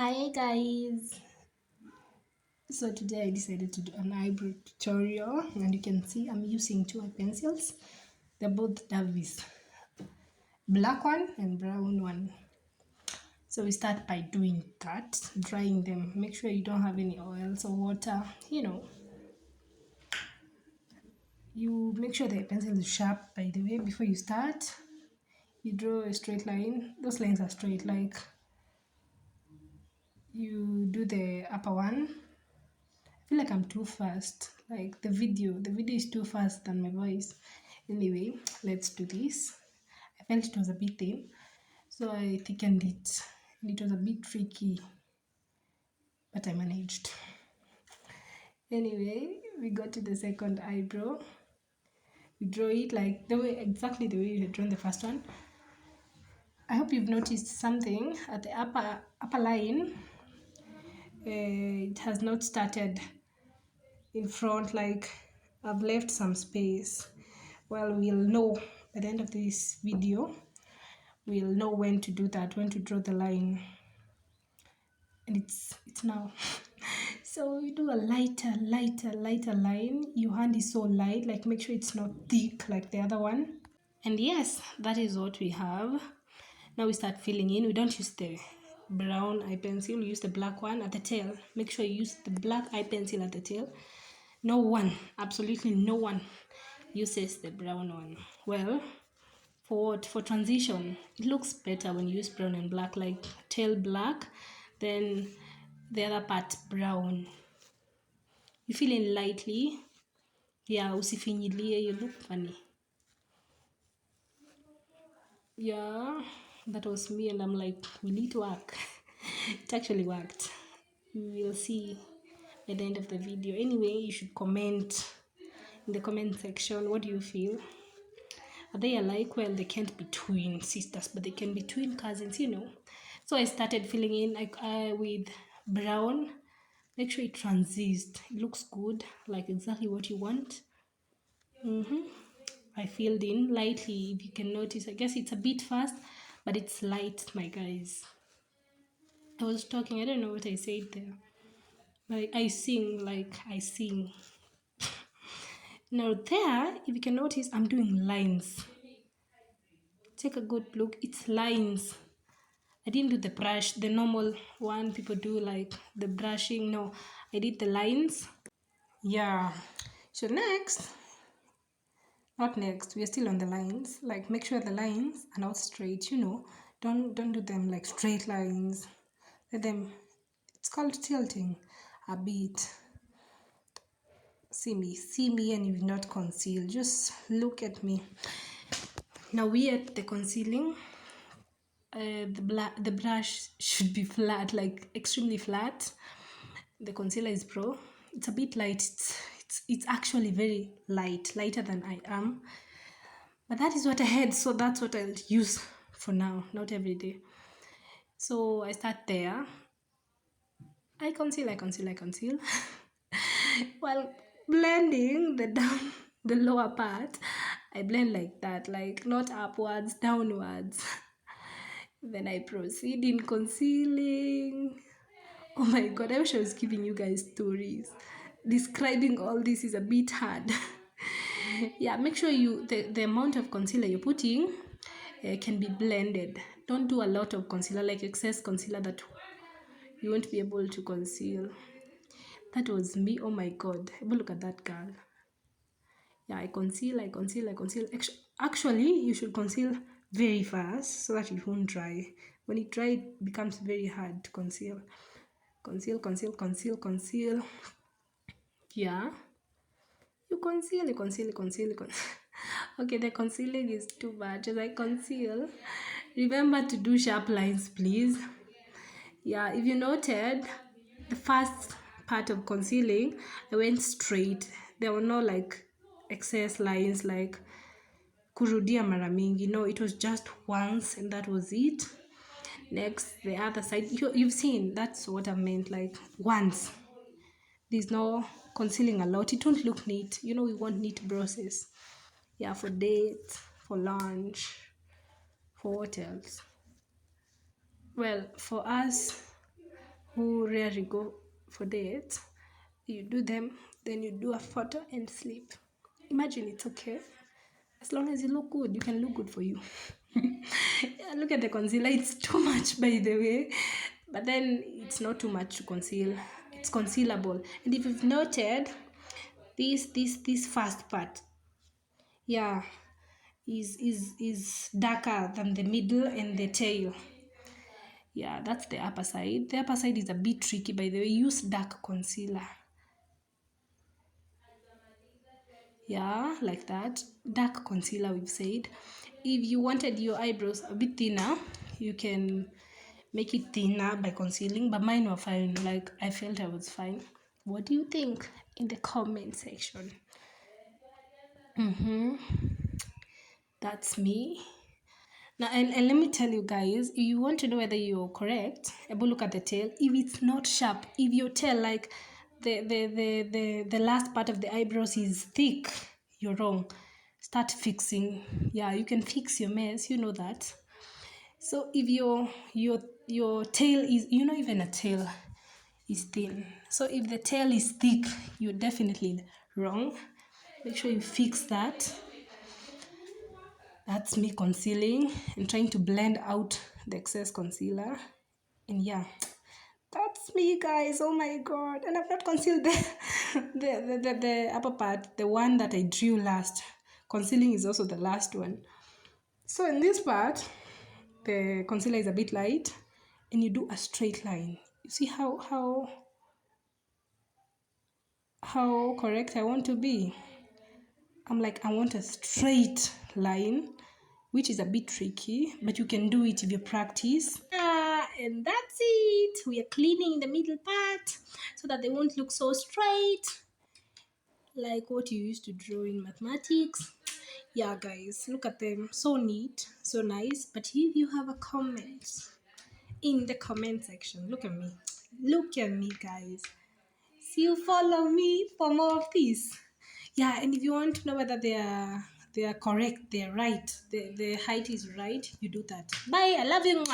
Hi guys. So today I decided to do an eyebrow tutorial, and you can see I'm using two eye pencils. They're both Davis, black one and brown one. So we start by doing that, drying them. Make sure you don't have any oils or water. You make sure the pencil is sharp, by the way. Before you start, you draw a straight line. Those lines are straight. Like you do the upper one. I feel like I'm too fast. Like the video is too fast than my voice. Anyway, let's do this. I felt it was a bit thin, so I thickened it. And it was a bit tricky, but I managed. Anyway, we got to the second eyebrow. We draw it like exactly the way you had drawn the first one. I hope you've noticed something at the upper line. It has not started in front, like I've left some space. Well, we'll know by the end of this video. We'll know when to do that, when to draw the line. And it's now. So you do a lighter line. Your hand is so light, like make sure it's not thick like the other one. And yes, that is what we have. Now we start filling in. We don't use the brown eye pencil, we use the black one at the tail. Make sure you use the black eye pencil at the tail. No one, absolutely no one uses the brown one. Well, for transition, it looks better when you use brown and black, like tail black, then the other part brown. You fill in lightly. Yeah, usifinyilie, you look funny. Yeah, that was me, and I'm like, will it work? It actually worked. We will see at the end of the video. Anyway, you should comment in the comment section. What do you feel? Are they alike? Well, they can't be twin sisters, but they can be twin cousins, So I started filling in with brown. Make sure it transits. It looks good, like exactly what you want. I filled in lightly. If you can notice, I guess it's a bit fast, but it's light, my guys. I was talking, I don't know what I said there. Like I sing. Now there, if you can notice, I'm doing lines. Take a good look. It's lines. I didn't do the brush, the normal one people do, like the brushing. No, I did the lines. Yeah. So not next. We are still on the lines. Like make sure the lines are not straight. Don't do them like straight lines. Let them. It's called tilting a bit. See me, and you will not conceal. Just look at me. Now we at the concealing. The brush should be flat, like extremely flat. The concealer is pro. It's a bit light. It's actually very lighter than I am. But that is what I had, so that's what I'll use for now, not every day. So I start there. I conceal. While blending the lower part, I blend like that, like not upwards, downwards. Then I proceed in concealing. Oh my god, I wish I was giving you guys stories. Describing all this is a bit hard. Yeah, make sure the amount of concealer you're putting can be blended. Don't do a lot of concealer, like excess concealer that you won't be able to conceal. That was me. Oh my god, look at that girl. Yeah, I conceal. Actually, you should conceal very fast so that it won't dry. When it dries, it becomes very hard to conceal. Conceal. Yeah, you conceal. Okay, the concealing is too much. As I conceal, remember to do sharp lines, please. Yeah, if you noted, the first part of concealing, I went straight. There were no like excess lines like kurudia mara mingi. No, it was just once and that was it. Next, the other side, you've seen, that's what I meant, like once. There's no concealing a lot. It won't look neat. We want neat brushes. Yeah, for dates, for lunch, for what else? Well, for us, who rarely go for dates, you do them, then you do a photo and sleep. Imagine it's okay. As long as you look good, you can look good for you. Yeah, look at the concealer. It's too much, by the way. But then it's not too much to conceal. It's concealable. And if you've noted, this first part, yeah, is darker than the middle and the tail. Yeah, that's the upper side. The upper side is a bit tricky, by the way. Use dark concealer. Yeah, like that. Dark concealer, we've said. If you wanted your eyebrows a bit thinner, you can make it thinner by concealing, but mine were fine. Like, I felt I was fine. What do you think? In the comment section. That's me. Now, and let me tell you guys, if you want to know whether you're correct, able look at the tail. If it's not sharp, if your tail, like the last part of the eyebrows is thick, you're wrong. Start fixing. Yeah, you can fix your mess, you know that. So if your tail is, even a tail is thin. So if the tail is thick, you're definitely wrong. Make sure you fix that. That's me concealing and trying to blend out the excess concealer. And yeah, that's me, guys. Oh my god. And I've not concealed the upper part, the one that I drew last. Concealing is also the last one. So in this part, the concealer is a bit light and you do a straight line. You see how correct I want to be? I'm like, I want a straight line, which is a bit tricky, but you can do it if you practice. And that's it. We are cleaning the middle part so that they won't look so straight, like what you used to draw in mathematics. Yeah, guys, look at them. So neat, so nice. But if you have a comment in the comment section, look at me. Look at me, guys. So you follow me for more of this. Yeah, and if you want to know whether they are correct, they're right, the height is right, you do that. Bye, I love you.